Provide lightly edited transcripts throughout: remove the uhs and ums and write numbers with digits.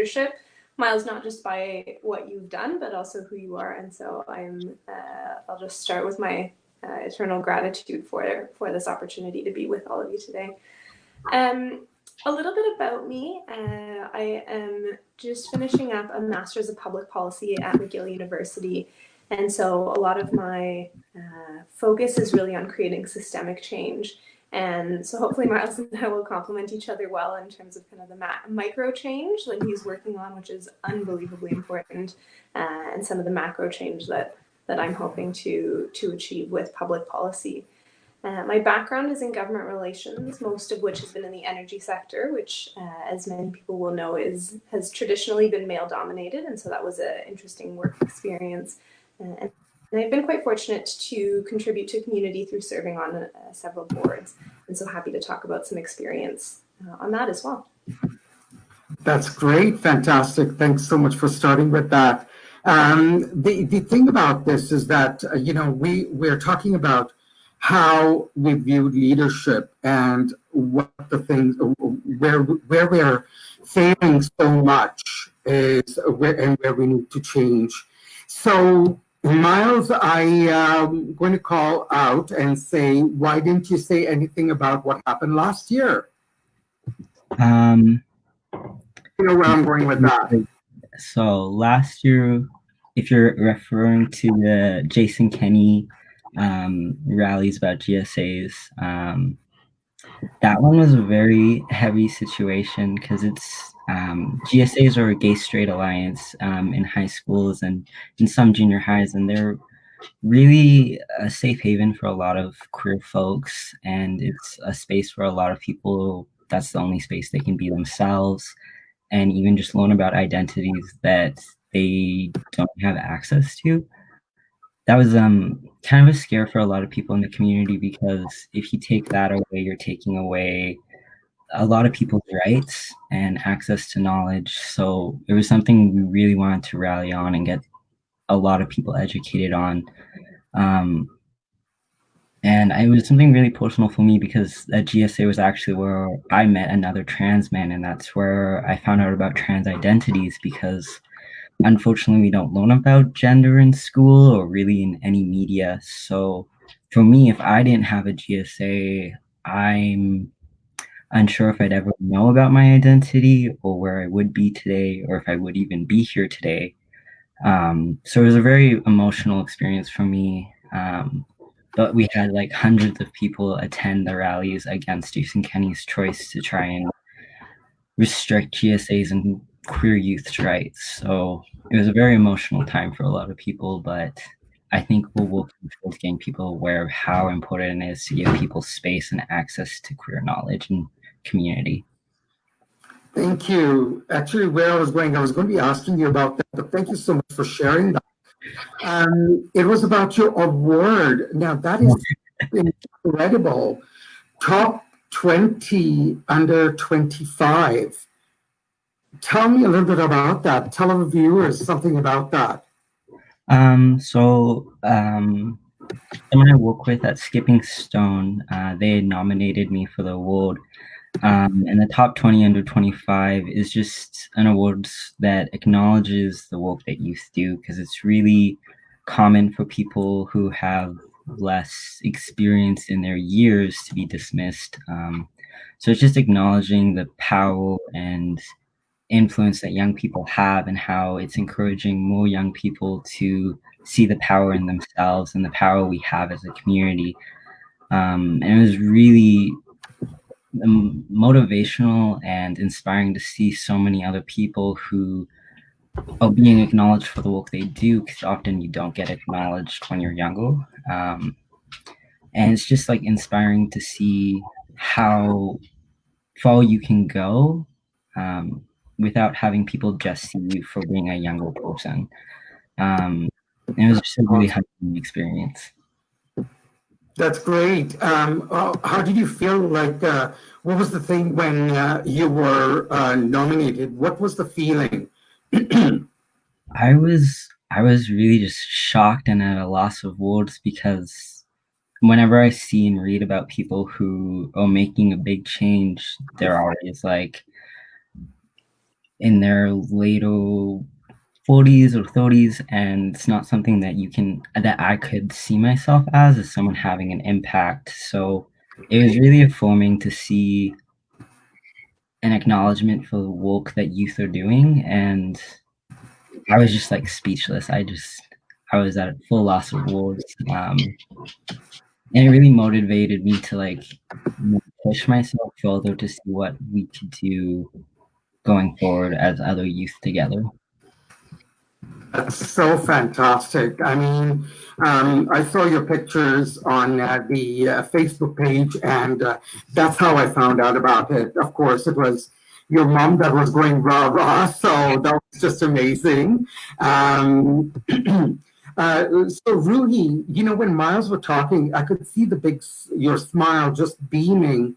leadership, Myles, not just by what you've done, but also who you are. And so I'll just start with my eternal gratitude for this opportunity to be with all of you today. A little bit about me. I am just finishing up a Master's of Public Policy at McGill University. And so a lot of my focus is really on creating systemic change. And so hopefully Myles and I will complement each other well in terms of kind of the micro change that he's working on, which is unbelievably important, and some of the macro change that I'm hoping to achieve with public policy. My background is in government relations, most of which has been in the energy sector, which, as many people will know, has traditionally been male dominated. And so that was an interesting work experience. And I've been quite fortunate to contribute to community through serving on several boards. And so happy to talk about some experience on that as well. That's great. Fantastic. Thanks so much for starting with that. The thing about this is that, we're talking about how we view leadership and what the things where we're failing so much is where we need to change. So Myles, I am going to call out and say, why didn't you say anything about what happened last year? You know where I'm going with that. So last year, if you're referring to the Jason Kenney rallies about GSAs, that one was a very heavy situation because it's GSAs are a gay straight alliance in high schools and in some junior highs, and they're really a safe haven for a lot of queer folks, and it's a space where a lot of people, that's the only space they can be themselves and even just learn about identities that they don't have access to. That was kind of a scare for a lot of people in the community, because if you take that away, you're taking away a lot of people's rights and access to knowledge. So it was something we really wanted to rally on and get a lot of people educated on. And it was something really personal for me, because at GSA was actually where I met another trans man, and that's where I found out about trans identities, because unfortunately we don't learn about gender in school or really in any media. So for me, if I didn't have a GSA, I'm unsure if I'd ever know about my identity or where I would be today, or if I would even be here today. So it was a very emotional experience for me. But we had like hundreds of people attend the rallies against Jason Kenney's choice to try and restrict GSAs and queer youth's rights. So it was a very emotional time for a lot of people, but I think we'll work towards getting people aware of how important it is to give people space and access to queer knowledge and community. Thank you. Actually, where I was going to be asking you about that, but thank you so much for sharing that. It was about your award. Now, that is incredible. Top 20 under 25. Tell me a little bit about that. Tell our viewers something about that. Someone I work with at Skipping Stone, they nominated me for the award. And the top 20 under 25 is just an award that acknowledges the work that youth do, because it's really common for people who have less experience in their years to be dismissed. So it's just acknowledging the power and influence that young people have, and how it's encouraging more young people to see the power in themselves and the power we have as a community. And it was really motivational and inspiring to see so many other people who are being acknowledged for the work they do, because often you don't get acknowledged when you're younger. And it's just like inspiring to see how far you can go without having people just see you for being a younger person. It was just a really humbling experience. That's great. How did you feel? Like, what was the thing when you were nominated? What was the feeling? I was really just shocked and at a loss of words, because whenever I see and read about people who are making a big change, they're always like, in their later 40s or 30s, and it's not something that I could see myself as someone having an impact. So it was really affirming to see an acknowledgement for the work that youth are doing, and I was just like speechless. I was at a full loss of words, and it really motivated me to like push myself further to see what we could do going forward as other youth together. That's so fantastic. I mean, I saw your pictures on the Facebook page, and that's how I found out about it. Of course, it was your mom that was going rah rah, so that was just amazing. So, Ruhee, when Myles were talking, I could see your smile just beaming.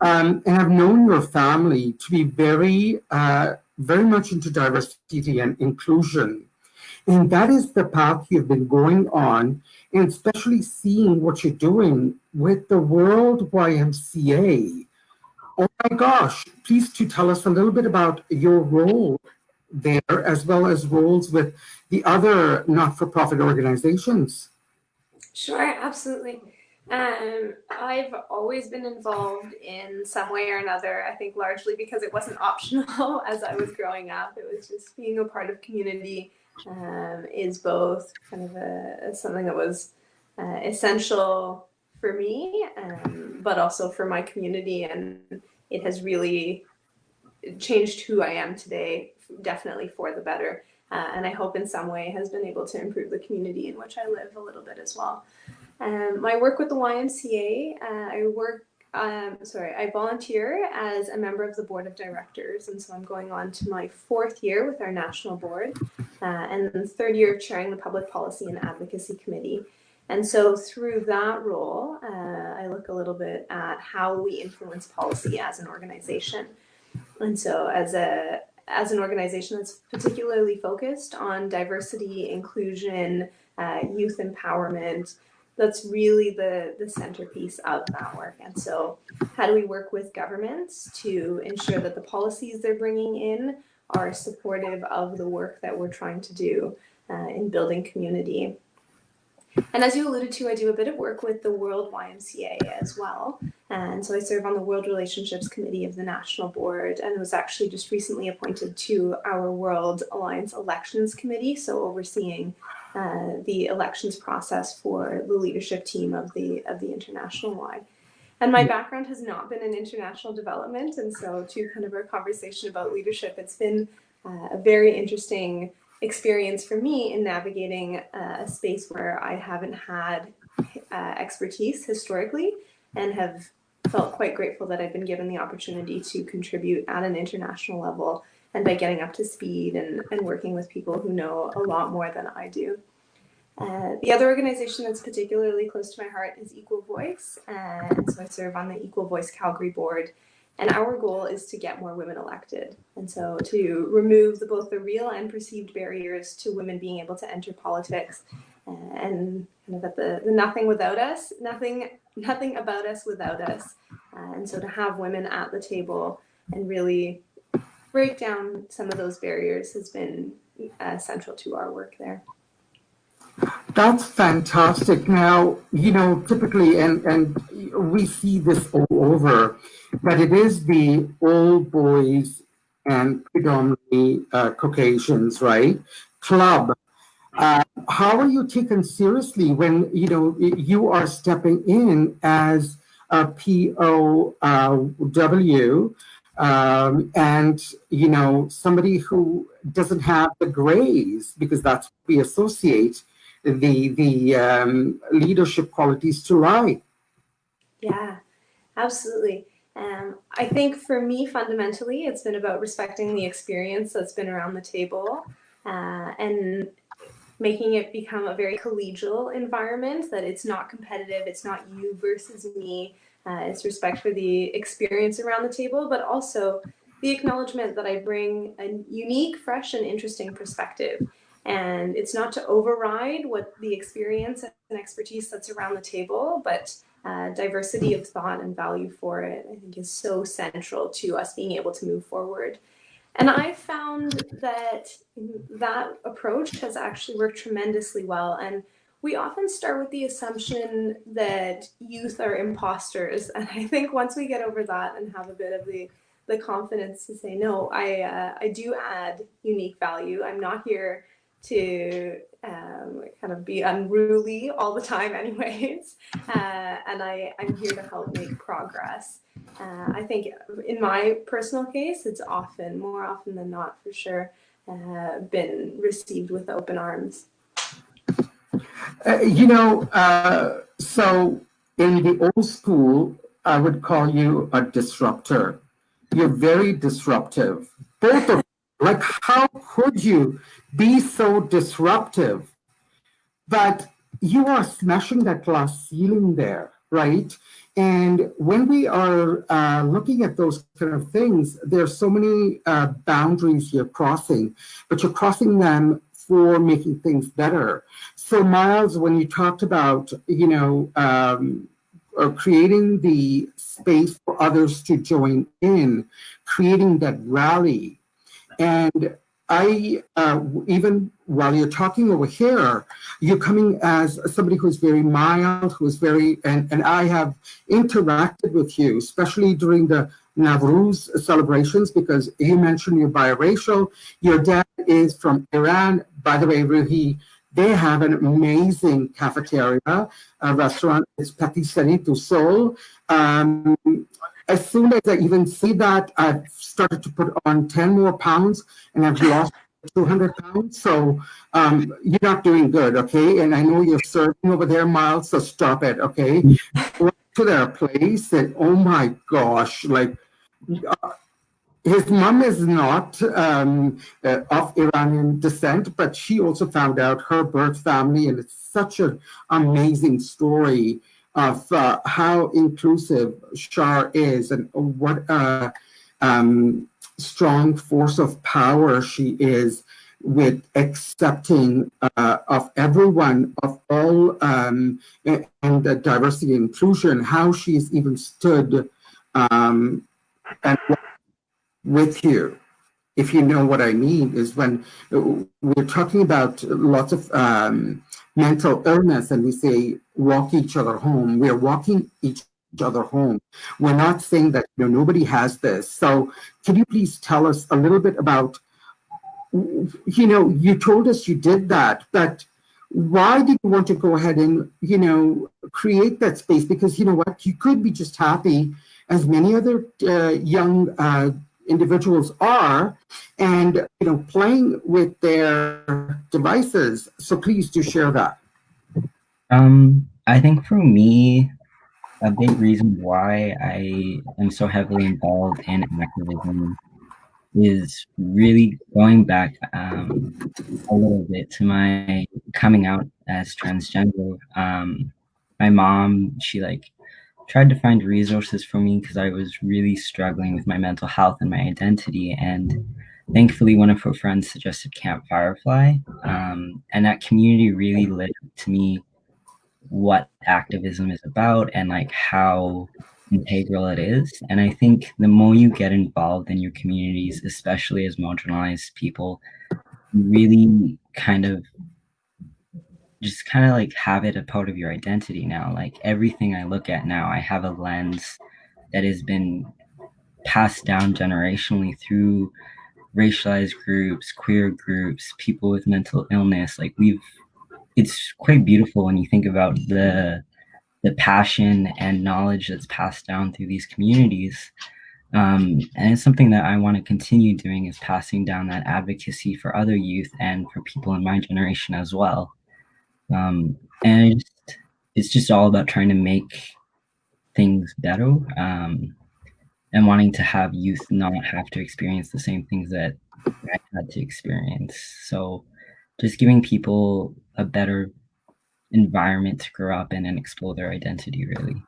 And I've known your family to be very much into diversity and inclusion. And that is the path you've been going on, and especially seeing what you're doing with the World YMCA. Oh my gosh, please to tell us a little bit about your role there, as well as roles with the other not-for-profit organizations. Sure, absolutely. I've always been involved in some way or another, I think largely because it wasn't optional as I was growing up. It was just being a part of community is both kind of something that was essential for me, but also for my community. And it has really changed who I am today, definitely for the better. And I hope in some way has been able to improve the community in which I live a little bit as well. My work with the YMCA, I volunteer as a member of the board of directors, and so I'm going on to my 4th year with our national board, and the 3rd year of chairing the public policy and advocacy committee. And so through that role, I look a little bit at how we influence policy as an organization. And so as an organization that's particularly focused on diversity, inclusion, youth empowerment, that's really the centerpiece of that work. And so how do we work with governments to ensure that the policies they're bringing in are supportive of the work that we're trying to do in building community? And as you alluded to, I do a bit of work with the World YMCA as well. And so I serve on the World Relationships Committee of the National Board, and was actually just recently appointed to our World Alliance Elections Committee, so overseeing the elections process for the leadership team of the international Y. And my background has not been in international development, and so to kind of our conversation about leadership, it's been a very interesting experience for me in navigating a space where I haven't had expertise historically, and have felt quite grateful that I've been given the opportunity to contribute at an international level, and by getting up to speed and working with people who know a lot more than I do. The other organization that's particularly close to my heart is Equal Voice, and so I serve on the Equal Voice Calgary board. And our goal is to get more women elected, and so to remove both the real and perceived barriers to women being able to enter politics, and kind of at the nothing without us, nothing about us without us. And so to have women at the table and really break down some of those barriers has been central to our work there. That's fantastic. Now, typically, and we see this all over, but it is the all boys and predominantly Caucasians, right? Club. How are you taken seriously when, you are stepping in as a POW, and, somebody who doesn't have the grays, because that's what we associate the leadership qualities to lie. Yeah, absolutely. I think for me, fundamentally, it's been about respecting the experience that's been around the table, and making it become a very collegial environment, that it's not competitive, it's not you versus me, it's respect for the experience around the table, but also the acknowledgement that I bring a unique, fresh, and interesting perspective. And it's not to override what the experience and expertise that's around the table, but diversity of thought and value for it, I think, is so central to us being able to move forward. And I found that that approach has actually worked tremendously well. And we often start with the assumption that youth are imposters. And I think once we get over that and have a bit of the confidence to say, no, I do add unique value. I'm not here to kind of be unruly all the time, anyways. And I'm here to help make progress. I think in my personal case, it's more often than not, for sure, been received with open arms. So in the old school, I would call you a disruptor. You're very disruptive. Both of you. Like, how could you be so disruptive? But you are smashing that glass ceiling there, right? And when we are looking at those kind of things, there are so many boundaries you're crossing, but you're crossing them for making things better. So, Myles, when you talked about, creating the space for others to join in, creating that rally, and I, even while you're talking over here, you're coming as somebody who's very mild, who's very, and I have interacted with you, especially during the Nowruz celebrations, because you mentioned you're biracial. Your dad is from Iran. By the way, Ruhee, they have an amazing cafeteria, a restaurant. It's Patisserie du Sol. As soon as I even see that, I've started to put on 10 more pounds and I've lost 200 pounds. So you're not doing good, okay? And I know you're serving over there, Myles, so stop it, okay? Went to their place and oh my gosh, like his mom is not of Iranian descent, but she also found out her birth family, and it's such an amazing story of how inclusive Shar is and what a strong force of power she is with accepting of everyone, of all, and diversity and inclusion, how she's even stood and with you. If you know what I mean, is when we're talking about lots of mental illness and we say walk each other home, we're walking each other home. We're not saying that nobody has this. So can you please tell us a little bit about, you told us you did that, but why did you want to go ahead and, create that space? Because you know what, you could be just happy as many other young individuals are, and playing with their devices. So please do share that. I think for me, a big reason why I am so heavily involved in activism is really going back a little bit to my coming out as transgender. My mom, she tried to find resources for me because I was really struggling with my mental health and my identity. And thankfully, one of her friends suggested Camp Firefly. And that community really lit to me what activism is about and how integral it is. And I think the more you get involved in your communities, especially as marginalized people, you really kind of have it a part of your identity now. Everything I look at now, I have a lens that has been passed down generationally through racialized groups, queer groups, people with mental illness. It's quite beautiful when you think about the passion and knowledge that's passed down through these communities. And it's something that I want to continue doing, is passing down that advocacy for other youth and for people in my generation as well. And it's just all about trying to make things better, and wanting to have youth not have to experience the same things that I had to experience. So just giving people a better environment to grow up in and explore their identity, really.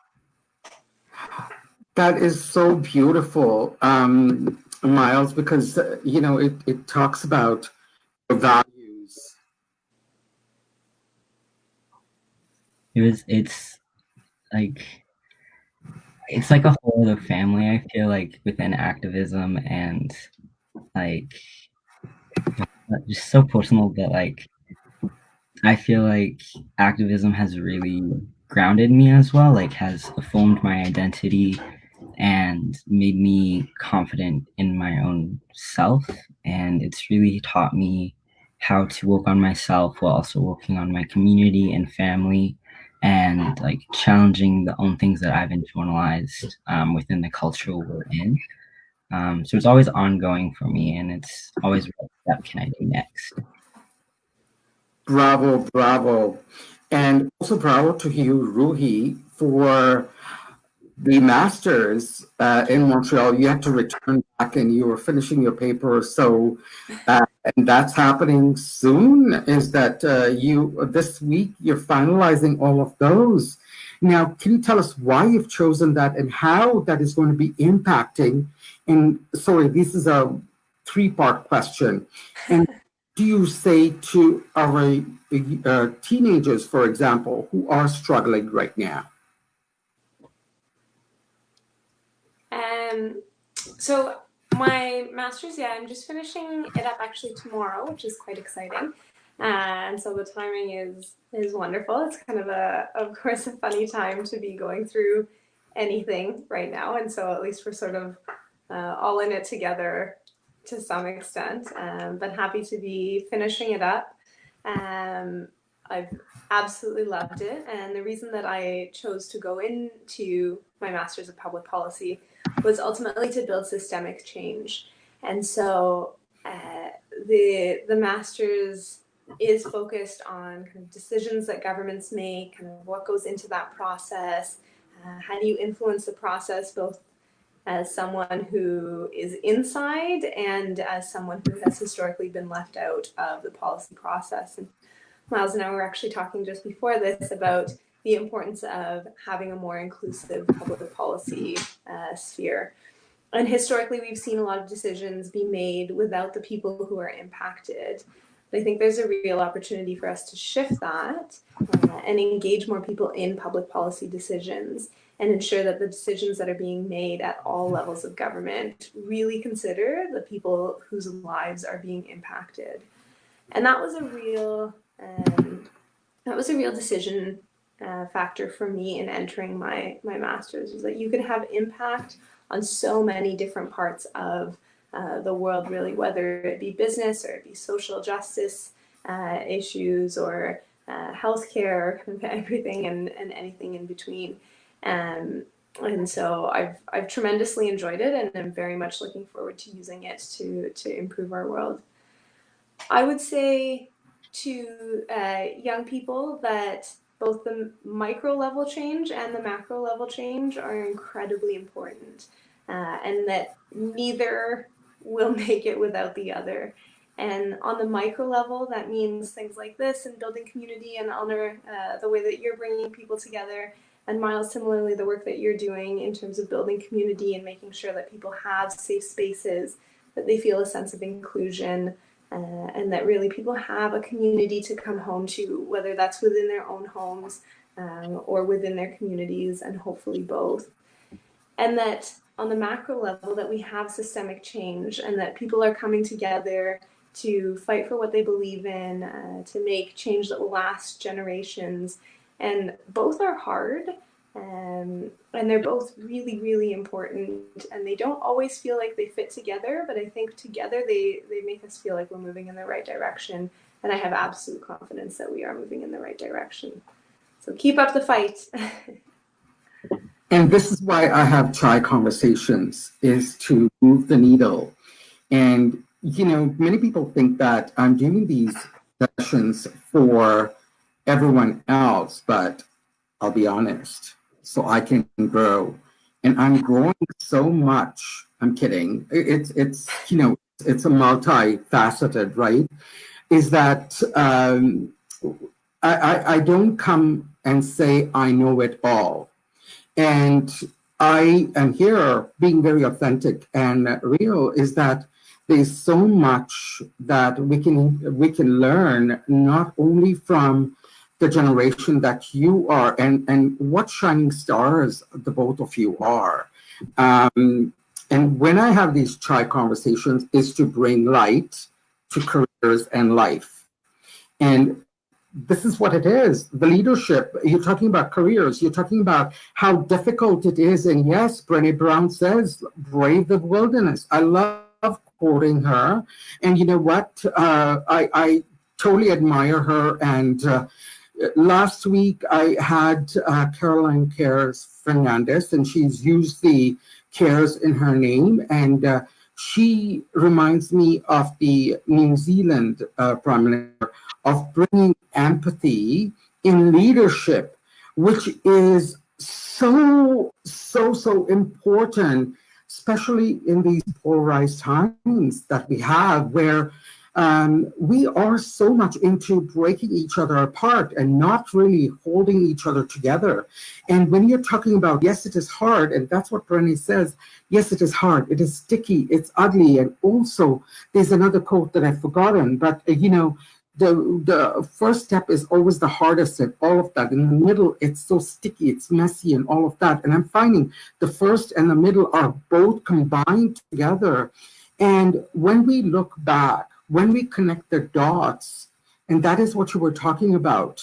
That is so beautiful, Myles, because it talks about the values. It's like a whole other family, I feel like, within activism. And like just so personal, but like I feel like activism has really grounded me as well, like has affirmed my identity and made me confident in my own self. And it's really taught me how to work on myself while also working on my community and family and like challenging the own things that I've internalized within the culture we're in. So it's always ongoing for me, and it's always what step can I do next? Bravo, bravo. And also bravo to you, Ruhee, for the master's in Montreal. You had to return back and you were finishing your paper. So, and that's happening soon. Is that you this week you're finalizing all of those? Now, can you tell us why you've chosen that and how that is going to be impacting? And sorry, this is a three-part question. And do you say to our teenagers, for example, who are struggling right now? So my master's, I'm just finishing it up actually tomorrow, which is quite exciting. And so the timing is wonderful. It's kind of of course, a funny time to be going through anything right now. And so at least we're sort of all in it together to some extent, but happy to be finishing it up. I've absolutely loved it. And the reason that I chose to go into my Master's of Public Policy was ultimately to build systemic change. And so the Master's is focused on kind of decisions that governments make, kind of what goes into that process, how do you influence the process both as someone who is inside and as someone who has historically been left out of the policy process. And Myles and I were actually talking just before this about the importance of having a more inclusive public policy sphere. And historically, we've seen a lot of decisions be made without the people who are impacted. But I think there's a real opportunity for us to shift that and engage more people in public policy decisions and ensure that the decisions that are being made at all levels of government really consider the people whose lives are being impacted. And that was a real decision factor for me in entering my master's, was that you could have impact on so many different parts of the world, really, whether it be business or it be social justice issues or healthcare, kind of everything and anything in between. And so I've tremendously enjoyed it, and I'm very much looking forward to using it to improve our world. I would say to young people that both the micro level change and the macro level change are incredibly important, and that neither will make it without the other. And on the micro level, that means things like this and building community, and Eleanor, the way that you're bringing people together, and Myles, similarly, the work that you're doing in terms of building community and making sure that people have safe spaces, that they feel a sense of inclusion, and that really people have a community to come home to, whether that's within their own homes or within their communities, and hopefully both. And that on the macro level, that we have systemic change and that people are coming together to fight for what they believe in, to make change that will last generations. And both are hard, and they're both really, really important, and they don't always feel like they fit together, but I think together they make us feel like we're moving in the right direction, and I have absolute confidence that we are moving in the right direction. So keep up the fight. And this is why I have TriConversations, is to move the needle. And, you know, many people think that I'm doing these sessions for everyone else, but I'll be honest, so I can grow. And I'm growing so much. I'm kidding. It's you know, it's a multifaceted, right? Is that I don't come and say I know it all. And I am here being very authentic and real, is that there's so much that we can learn, not only from the generation that you are, and what shining stars the both of you are. and when I have these TriConversations, is to bring light to careers and life. And this is what it is. The leadership, you're talking about careers, you're talking about how difficult it is. And yes, Brené Brown says, brave the wilderness. I love quoting her. And you know what? I totally admire her. And last week I had Caroline Cares Fernandez, and she's used the Cares in her name. And she reminds me of the New Zealand Prime Minister, of bringing empathy in leadership, which is so important, especially in these polarized times that we have, where we are so much into breaking each other apart and not really holding each other together. And when you're talking about, yes, it is hard, and that's what Brené says, yes, it is hard, it is sticky, it's ugly, and also there's another quote that I've forgotten, but the first step is always the hardest, and all of that. In the middle, it's so sticky, it's messy, and all of that. And I'm finding the first and the middle are both combined together. And when we look back, when we connect the dots, and that is what you were talking about,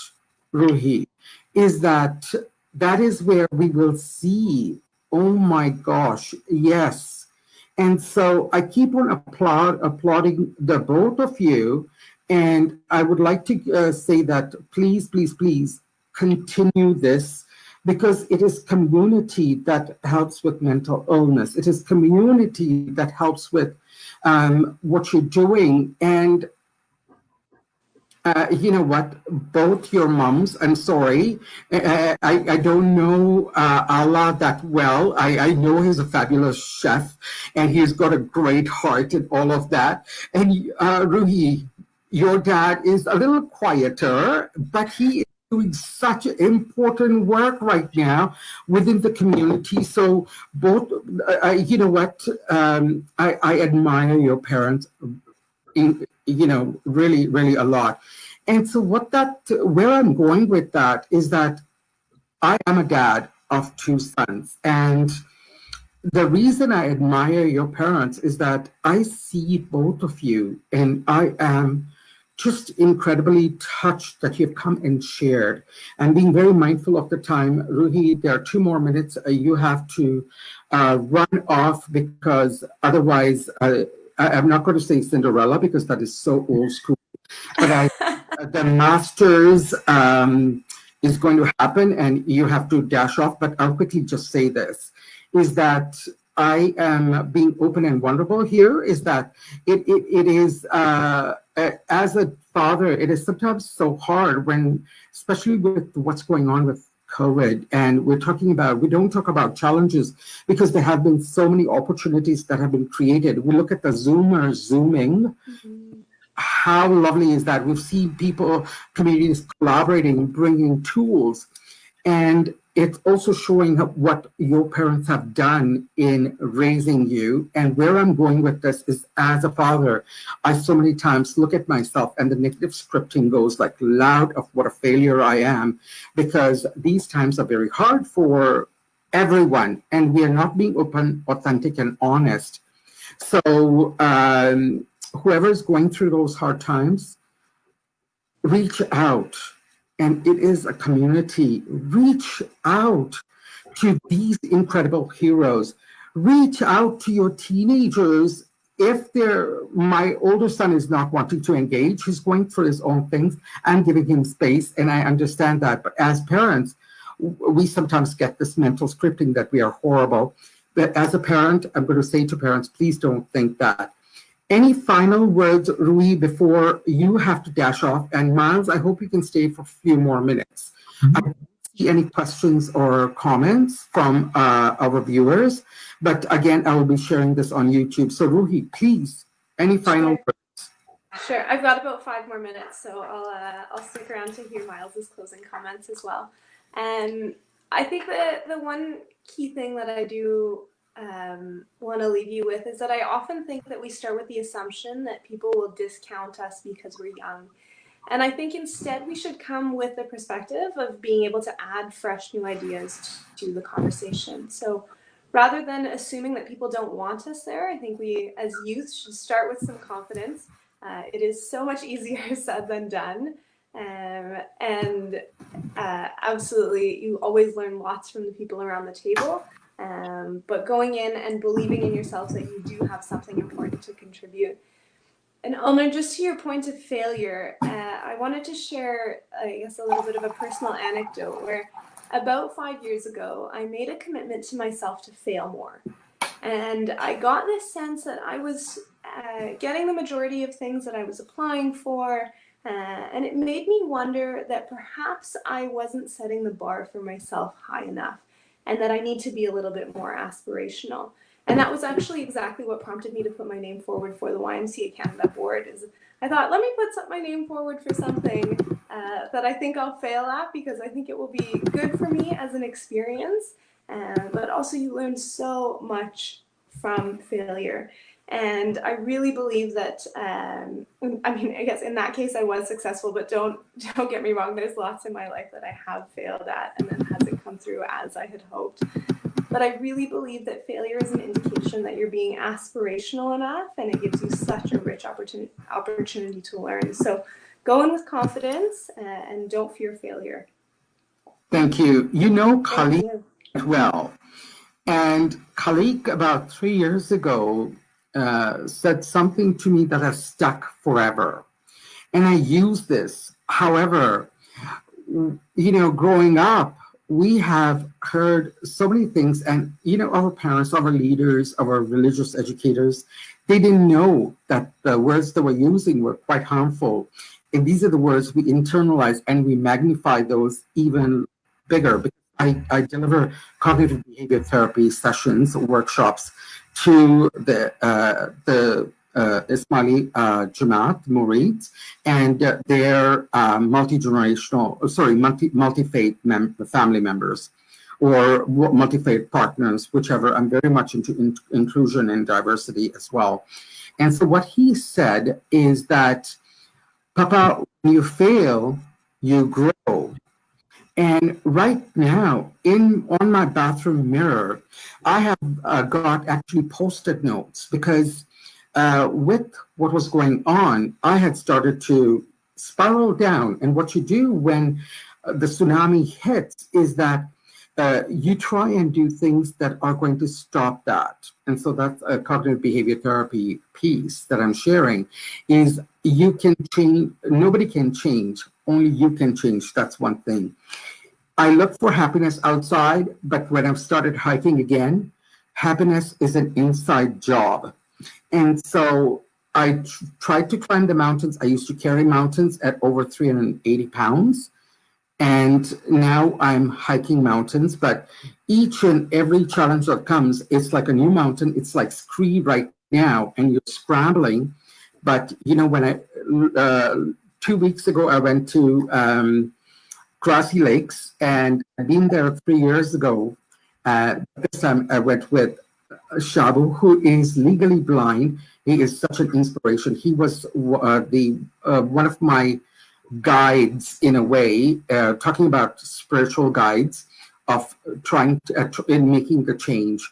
Ruhee, is that is where we will see, oh my gosh, yes. And so I keep on applauding the both of you. And I would like to say that please continue this, because it is community that helps with mental illness. It is community that helps with what you're doing. And you know what? Both your moms, I'm sorry, I don't know Allah that well. I know he's a fabulous chef and he's got a great heart and all of that. And Ruhee, your dad is a little quieter, but he is doing such important work right now within the community. So both, you know what? I admire your parents, really a lot. And so where I'm going with that is that I am a dad of two sons. And the reason I admire your parents is that I see both of you, and I am just incredibly touched that you've come and shared. And being very mindful of the time, Ruhee, there are 2 more minutes. You have to run off, because otherwise, I'm not going to say Cinderella because that is so old school. But the Masters is going to happen, and you have to dash off. But I'll quickly just say this, is that I am being open and vulnerable here, is that it is, as a father, it is sometimes so hard when, especially with what's going on with COVID, and we don't talk about challenges because there have been so many opportunities that have been created. We look at the Zoomers Zooming. Mm-hmm. How lovely is that? We've seen people, communities collaborating, bringing tools, and it's also showing what your parents have done in raising you. And where I'm going with this is, as a father, I so many times look at myself and the negative scripting goes like loud of what a failure I am, because these times are very hard for everyone and we are not being open, authentic, and honest. So whoever is going through those hard times, reach out. And it is a community. Reach out to these incredible heroes. Reach out to your teenagers. If my older son is not wanting to engage, he's going through his own things. I'm giving him space, and I understand that. But as parents, we sometimes get this mental scripting that we are horrible. But as a parent, I'm going to say to parents, please don't think that. Any final words, Ruhee, before you have to dash off? And Myles, I hope you can stay for a few more minutes. Mm-hmm. I don't see any questions or comments from our viewers, but again, I will be sharing this on YouTube. So Ruhee, please, any final words? Sure, I've got about 5 more minutes, so I'll stick around to hear Myles's closing comments as well. I think that the one key thing that I do want to leave you with is that I often think that we start with the assumption that people will discount us because we're young. And I think instead we should come with the perspective of being able to add fresh new ideas to the conversation. So rather than assuming that people don't want us there, I think we as youth should start with some confidence. It is so much easier said than done. And absolutely, you always learn lots from the people around the table. But going in and believing in yourself that you do have something important to contribute. And Alma, just to your point of failure, I wanted to share, I guess, a little bit of a personal anecdote where about 5 years ago, I made a commitment to myself to fail more. And I got this sense that I was getting the majority of things that I was applying for. And it made me wonder that perhaps I wasn't setting the bar for myself high enough and that I need to be a little bit more aspirational. And that was actually exactly what prompted me to put my name forward for the YMCA Canada board. Is I thought, let me put my name forward for something that I think I'll fail at because I think it will be good for me as an experience. But also you learn so much from failure. And I really believe that, I mean, I guess in that case I was successful, but don't get me wrong, there's lots in my life that I have failed at and then hasn't come through as I had hoped. But I really believe that failure is an indication that you're being aspirational enough and it gives you such a rich opportunity to learn. So go in with confidence and don't fear failure. Thank you. You know Thank Khalid you. well. And Khalid, about 3 years ago, said something to me that has stuck forever. And I use this. However, you know, growing up, we have heard so many things, and you know, our parents, our leaders, our religious educators, they didn't know that the words that we're using were quite harmful. And these are the words we internalize and we magnify those even bigger. Because I deliver cognitive behavior therapy sessions, workshops to the Ismaili Jamaat Murids and their multi-faith family members or multi-faith partners, whichever. I'm very much into inclusion and diversity as well. And so what he said is that, Papa, when you fail, you grow. And right now, on my bathroom mirror, I have got actually post-it notes because with what was going on, I had started to spiral down. And what you do when the tsunami hits is that you try and do things that are going to stop that. And so that's a cognitive behavior therapy piece that I'm sharing is you can change, nobody can change, only you can change. That's one thing. I look for happiness outside, but when I've started hiking again, happiness is an inside job. And so I tried to climb the mountains. I used to carry mountains at over 380 pounds. And now I'm hiking mountains, but each and every challenge that comes, it's like a new mountain. It's like Scree right now, and you're scrambling. But, you know, when 2 weeks ago, I went to Grassy Lakes, and I've been there 3 years ago. This time I went with Shabu, who is legally blind. He is such an inspiration. He was one of my guides in a way, talking about spiritual guides of trying to, in making the change.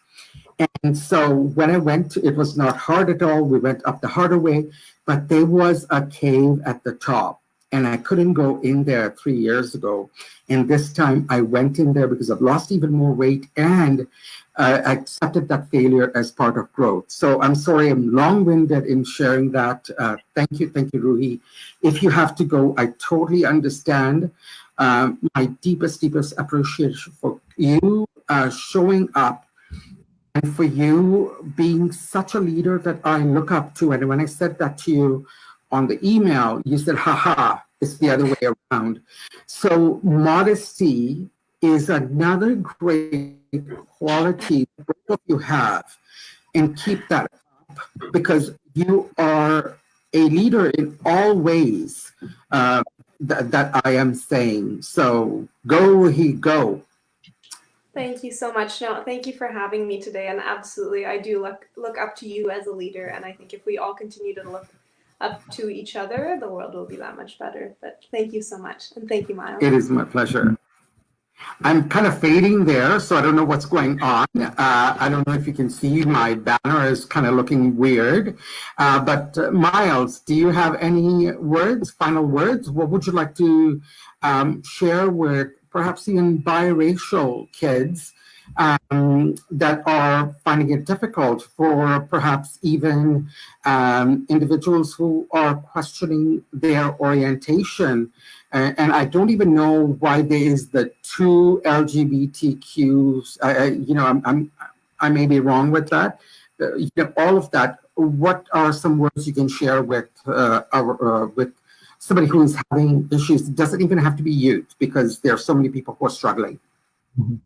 And so when I went, it was not hard at all. We went up the harder way, but there was a cave at the top. And I couldn't go in there 3 years ago. And this time I went in there because I've lost even more weight and I accepted that failure as part of growth. So I'm sorry, I'm long-winded in sharing that. Thank you, Ruhee. If you have to go, I totally understand. My deepest appreciation for you showing up and for you being such a leader that I look up to. And when I said that to you on the email, you said, haha, it's the other way around. So modesty is another great quality that both of you have, and keep that up because you are a leader in all ways that I am saying. So go, go. Thank you so much. No, thank you for having me today. And absolutely, I do look up to you as a leader. And I think if we all continue to look up to each other, the world will be that much better. But thank you so much. And thank you, Myles. It is my pleasure. I'm kind of fading there, so I don't know what's going on. I don't know if you can see my banner is kind of looking weird. But Myles, do you have any words, final words? What would you like to share with perhaps even biracial kids that are finding it difficult, for perhaps even individuals who are questioning their orientation? And I don't even know why there is the two LGBTQs. I may be wrong with that. All of that. What are some words you can share with with somebody who is having issues? It doesn't even have to be youth, because there are so many people who are struggling. Mhm.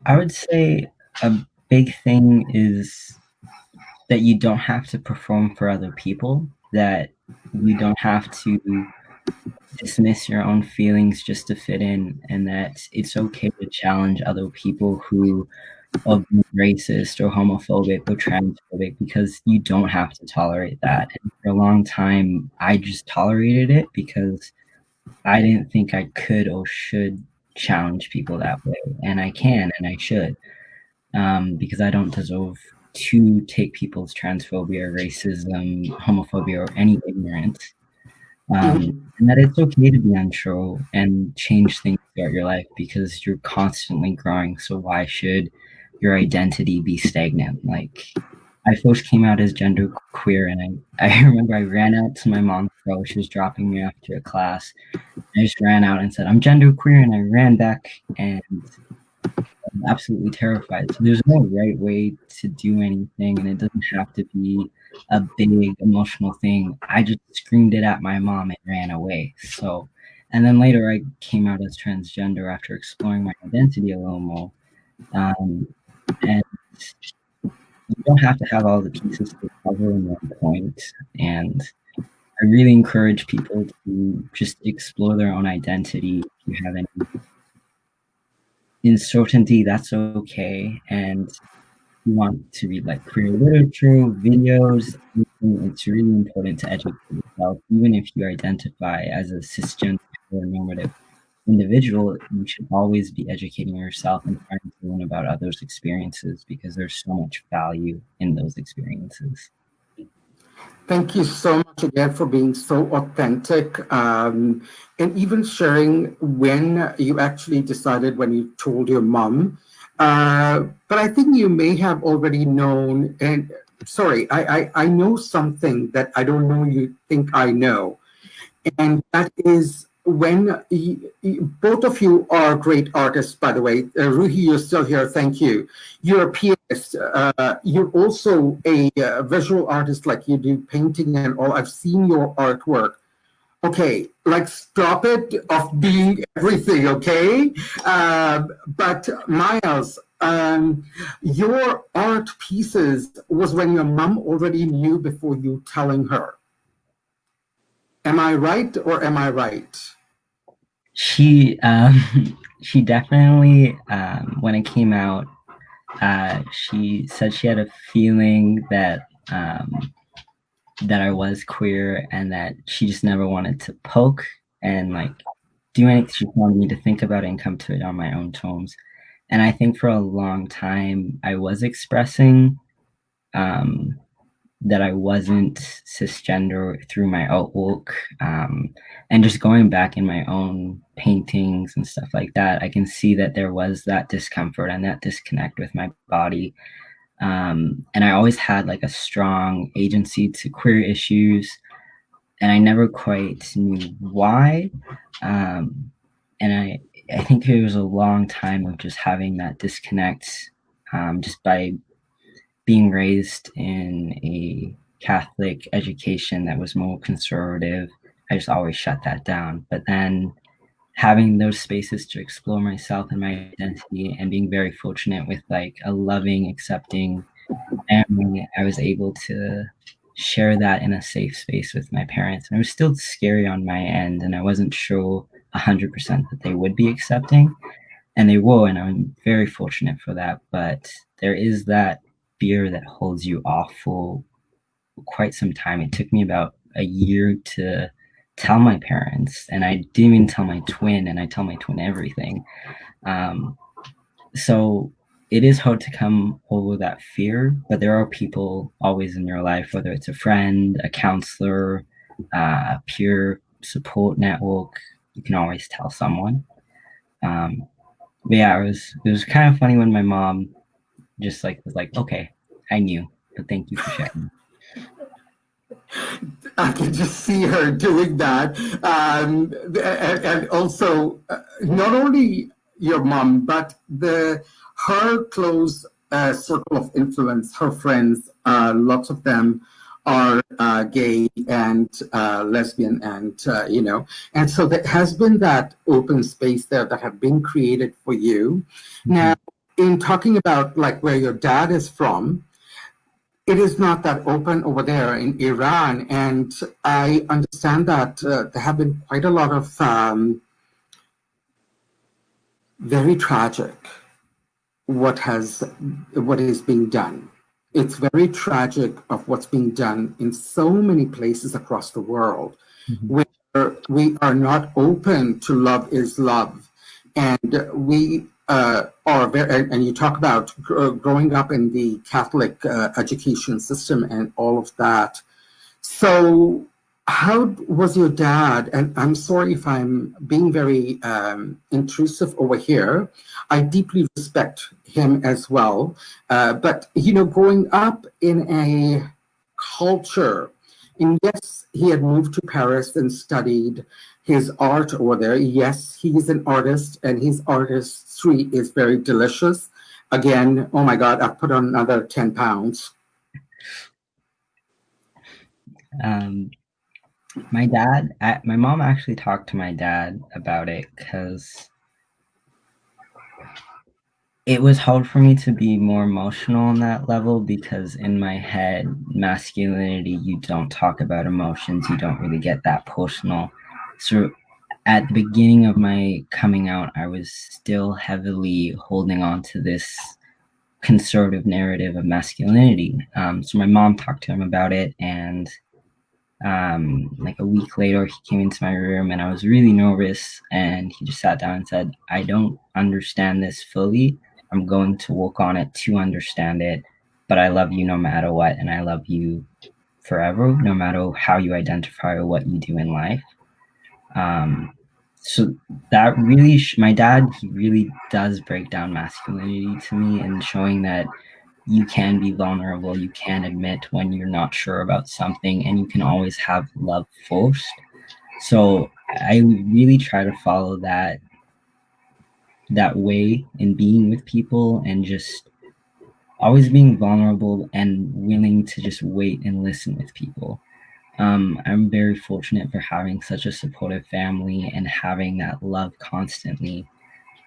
I would say a big thing is that you don't have to perform for other people, that you don't have to dismiss your own feelings just to fit in, and that it's okay to challenge other people who are being racist or homophobic or transphobic, because you don't have to tolerate that. And for a long time, I just tolerated it because I didn't think I could or should challenge people that way, and I can and I should, because I don't deserve to take people's transphobia, racism, homophobia, or any ignorance. And that it's okay to be unsure and change things throughout your life, because you're constantly growing. So why should your identity be stagnant? Like, I first came out as gender queer, and I remember I ran out to my mom's car. She was dropping me off to a class. I just ran out and said, "I'm gender queer," and I ran back, and I'm absolutely terrified. So there's no right way to do anything, and it doesn't have to be a big emotional thing. I just screamed it at my mom and ran away. So, and then later I came out as transgender after exploring my identity a little more. And you don't have to have all the pieces to cover in one point. And I really encourage people to just explore their own identity. If you have any uncertainty, that's okay. And you want to read like queer literature, videos, it's really important to educate yourself. Even if you identify as a cisgender or normative individual, you should always be educating yourself and trying to learn about others' experiences, because there's so much value in those experiences. Thank you so much again for being so authentic, and even sharing when you actually decided, when you told your mom. But I think you may have already known, and sorry, I know something that I don't know you think I know. And that is when both of you are great artists, by the way. Ruhee, you're still here. Thank you. You're a pianist. You're also a visual artist, like you do painting and all. I've seen your artwork. Okay, like stop it of being everything, okay? But Myles, your art pieces was when your mom already knew before you telling her. Am I right or am I right? She she definitely, when it came out, she said she had a feeling that that I was queer, and that she just never wanted to poke and like do anything. She wanted me to think about it and come to it on my own terms. And I think for a long time I was expressing that I wasn't cisgender through my artwork, and just going back in my own paintings and stuff like that, I can see that there was that discomfort and that disconnect with my body. And I always had like a strong agency to queer issues, and I never quite knew why. And I think it was a long time of just having that disconnect, just by being raised in a Catholic education that was more conservative. I just always shut that down. But then having those spaces to explore myself and my identity, and being very fortunate with like a loving, accepting family, I was able to share that in a safe space with my parents. And it was still scary on my end, and I wasn't sure 100% that they would be accepting, and they were, and I'm very fortunate for that. But there is that fear that holds you off for quite some time. It took me about a year to tell my parents, and I didn't even tell my twin, and I tell my twin everything. So it is hard to come over that fear, but there are people always in your life, whether it's a friend, a counselor, a peer support network. You can always tell someone. But yeah, it was kind of funny when my mom just was like, okay, I knew, but thank you for sharing. I can just see her doing that. And also, not only your mom, but her close circle of influence, her friends, lots of them are gay and lesbian, and and so there has been that open space there that have been created for you. Mm-hmm. Now, in talking about like where your dad is from, it is not that open over there in Iran, and I understand that there have been quite a lot of very tragic what is being done. It's very tragic of what's being done in so many places across the world, mm-hmm. where we are not open to love is love, and we are very, and you talk about growing up in the Catholic education system and all of that. So how was your dad? And I'm sorry if I'm being very intrusive over here. I deeply respect him as well. But, growing up in a culture, and yes, he had moved to Paris and studied his art over there. Yes, he's an artist, and his artistry is very delicious. Again, oh my God, I've put on another 10 pounds. My mom actually talked to my dad about it because it was hard for me to be more emotional on that level, because in my head, masculinity, you don't talk about emotions, you don't really get that personal. So at the beginning of my coming out, I was still heavily holding on to this conservative narrative of masculinity. So my mom talked to him about it, and like a week later, he came into my room and I was really nervous, and he just sat down and said, I don't understand this fully. I'm going to work on it to understand it, but I love you no matter what, and I love you forever, no matter how you identify or what you do in life. So that really, my dad, he really does break down masculinity to me, and showing that you can be vulnerable, you can admit when you're not sure about something, and you can always have love first. So I really try to follow that way in being with people, and just always being vulnerable and willing to just wait and listen with people. I'm very fortunate for having such a supportive family and having that love constantly.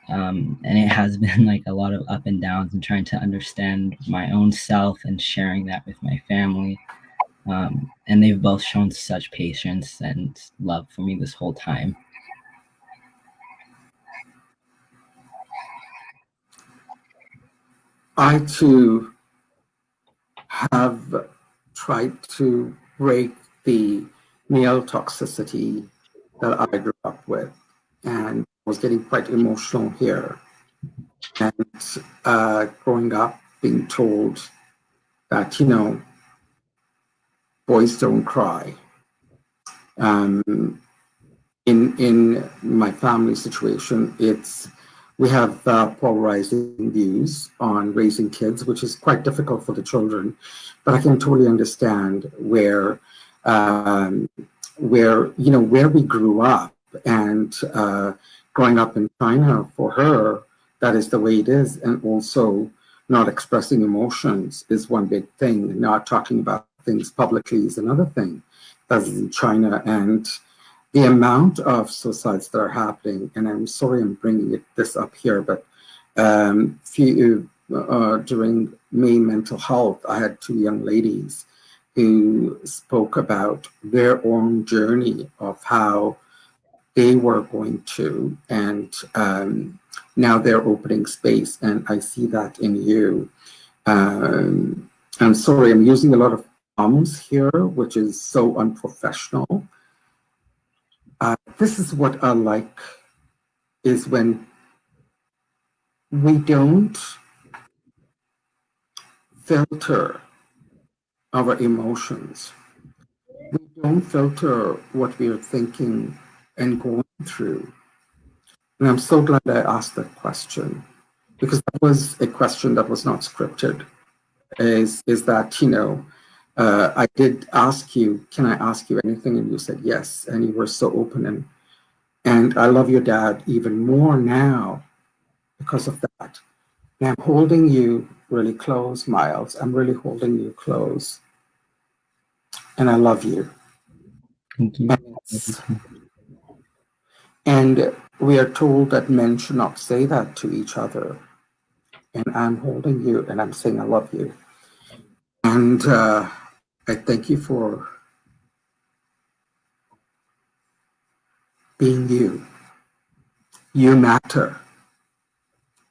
And it has been like a lot of up and downs, and trying to understand my own self and sharing that with my family. And they've both shown such patience and love for me this whole time. I too have tried to break the male toxicity that I grew up with, and was getting quite emotional here. And growing up, being told that, boys don't cry. In my family situation, we have polarizing views on raising kids, which is quite difficult for the children. But I can totally understand where we grew up, and growing up in China, for her, that is the way it is. And also not expressing emotions is one big thing. Not talking about things publicly is another thing. That's in China. And the amount of suicides that are happening, and I'm sorry I'm bringing this up here, but during May Mental Health, I had two young ladies who spoke about their own journey of how they were going to, and now they're opening space, and I see that in you. I'm sorry, I'm using a lot of here, which is so unprofessional. This is what I like, is when we don't filter our emotions. We don't filter what we are thinking and going through. And I'm so glad I asked that question, because that was a question that was not scripted. Is that, I did ask you, can I ask you anything? And you said yes. And you were so open. And I love your dad even more now because of that. And I'm holding you really close, Myles. I'm really holding you close. And I love you. Thank you. And we are told that men should not say that to each other. And I'm holding you and I'm saying I love you. And I thank you for being you. You matter.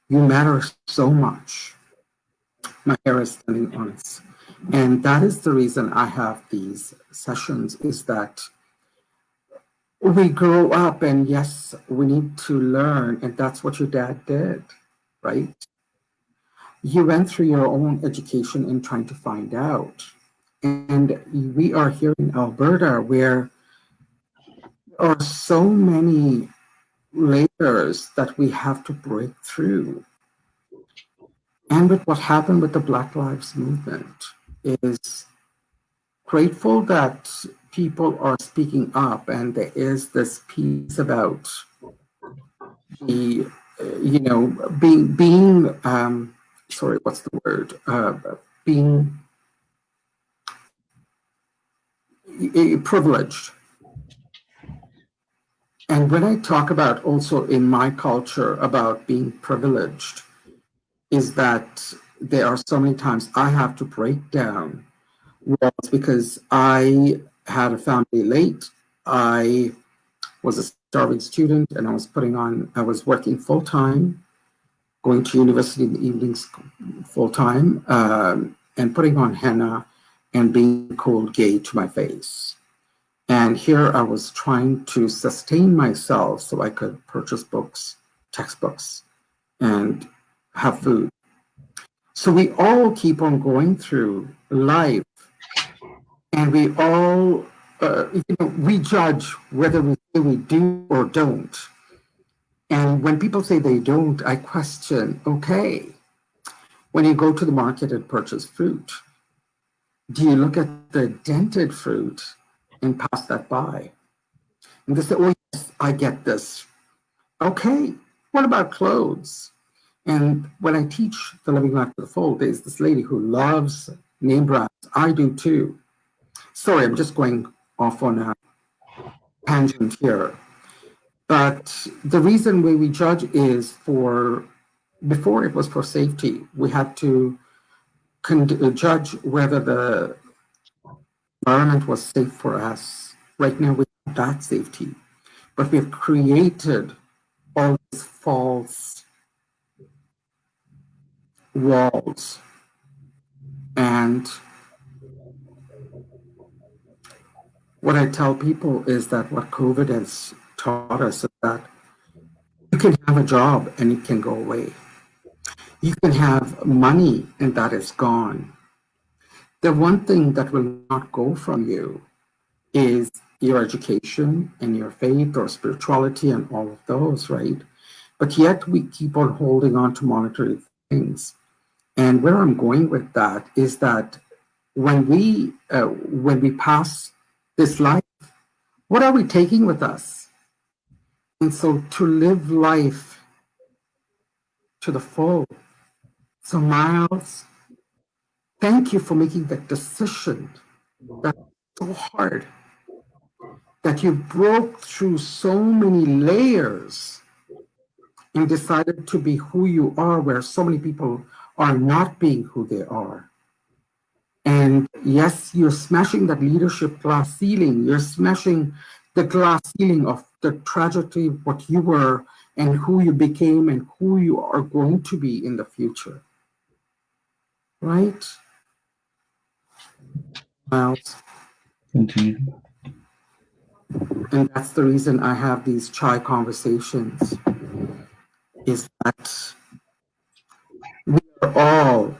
You matter so much. My hair is standing on its. And that is the reason I have these sessions, is that we grow up and yes, we need to learn. And that's what your dad did, right? You went through your own education in trying to find out. And we are here in Alberta where there are so many layers that we have to break through. And with what happened with the Black Lives Movement, is grateful that people are speaking up, and there is this piece about the, being sorry, what's the word? Being privileged. And when I talk about also in my culture about being privileged, is that there are so many times I have to break down walls because I had a family late. I was a starving student and I was working full time, going to university in the evenings full time, and putting on henna and being called gay to my face. And here I was trying to sustain myself so I could purchase books, textbooks, and have food. So we all keep on going through life, and we all, we judge whether we say we do or don't. And when people say they don't, I question, okay, when you go to the market and purchase fruit, do you look at the dented fruit and pass that by? And they say, oh, yes, I get this. Okay, what about clothes? And when I teach the Living Life to the Full, there's this lady who loves name brands. I do too. Sorry, I'm just going off on a tangent here. But the reason why we judge is before it was for safety, we had to judge whether the environment was safe for us. Right now, we have that safety, but we've created all these false walls. And what I tell people is that what COVID has taught us is that you can have a job and it can go away. You can have money and that is gone. The one thing that will not go from you is your education and your faith or spirituality and all of those, right? But yet we keep on holding on to monetary things. And where I'm going with that is that when we pass this life, what are we taking with us? And so to live life to the full. So Myles, thank you for making that decision. That's so hard. That you broke through so many layers and decided to be who you are, where so many people are not being who they are. And yes, you're smashing that leadership glass ceiling. You're smashing the glass ceiling of the tragedy of what you were and who you became and who you are going to be in the future. Right? Myles? Thank you. And that's the reason I have these chai conversations, is that we are all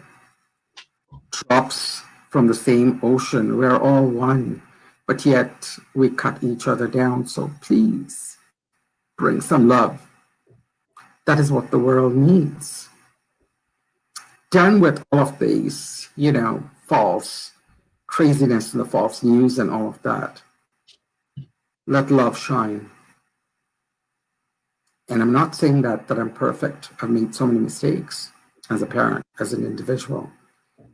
drops from the same ocean. We're all one, but yet we cut each other down. So please bring some love. That is what the world needs. Done with all of these, false craziness and the false news and all of that. Let love shine. And I'm not saying that I'm perfect. I've made so many mistakes as a parent, as an individual.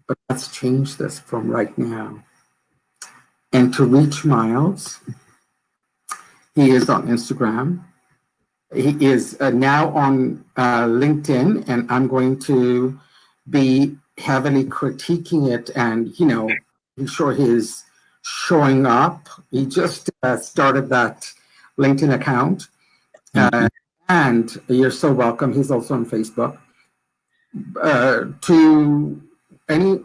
But let's change this from right now. And to reach Myles, he is on Instagram. He is now on LinkedIn, and I'm going to be heavily critiquing it and, be sure he's showing up. He just started that LinkedIn account. And you're so welcome. He's also on Facebook. To any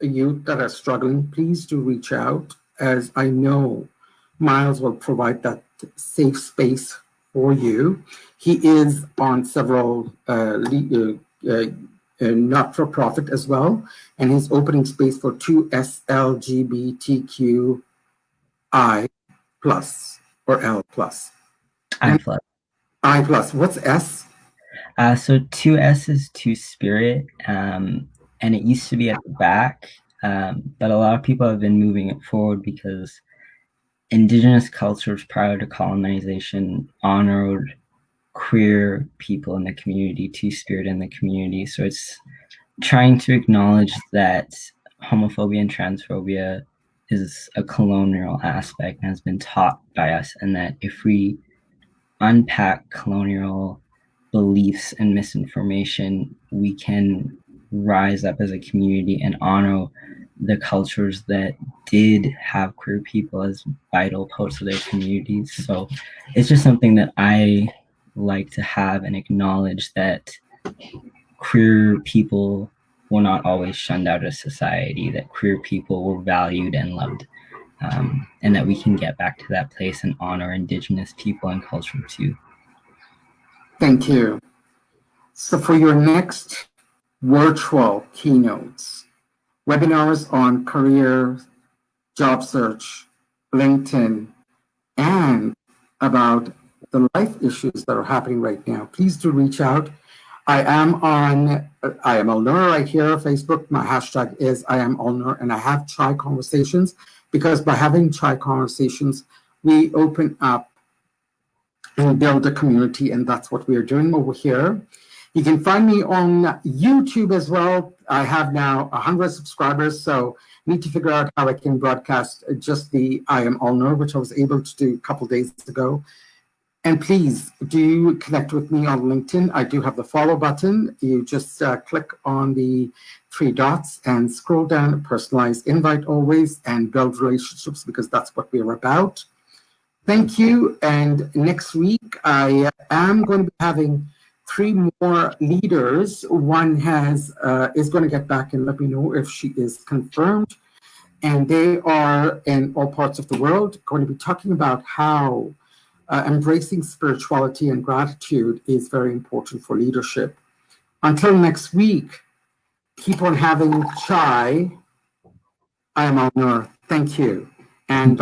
youth that are struggling, please do reach out, as I know Myles will provide that safe space for you. He is on several not-for-profit as well, and he's opening space for 2SLGBTQI plus or L plus. I plus. I plus. What's S? So 2S is two spirit, and it used to be at the back, but a lot of people have been moving it forward because Indigenous cultures prior to colonization honored queer people in the community, two-spirit in the community. So it's trying to acknowledge that homophobia and transphobia is a colonial aspect and has been taught by us, and that if we unpack colonial beliefs and misinformation, we can rise up as a community and honor the cultures that did have queer people as vital parts of their communities. So it's just something that I like to have and acknowledge, that queer people were not always shunned out of society, that queer people were valued and loved, and that we can get back to that place and honor Indigenous people and culture too. Thank you. So for your next virtual keynotes, webinars on career, job search, LinkedIn, and about the life issues that are happening right now, please do reach out. I am Ulner right here, Facebook. My hashtag is I am Ulner, and I have TriConversations, because by having TriConversations, we open up and build a community, and that's what we are doing over here. You can find me on YouTube as well. I have now 100 subscribers, so I need to figure out how I can broadcast just the I am Ulner, which I was able to do a couple days ago. And please do connect with me on LinkedIn. I do have the follow button. You just click on the 3 dots and scroll down, personalized invite always, and build relationships, because that's what we're about. Thank you. And next week, I am going to be having 3 more leaders. One is going to get back and let me know if she is confirmed. And they are in all parts of the world, going to be talking about how embracing spirituality and gratitude is very important for leadership. Until next week, keep on having chai. I am Ulner. Thank you. And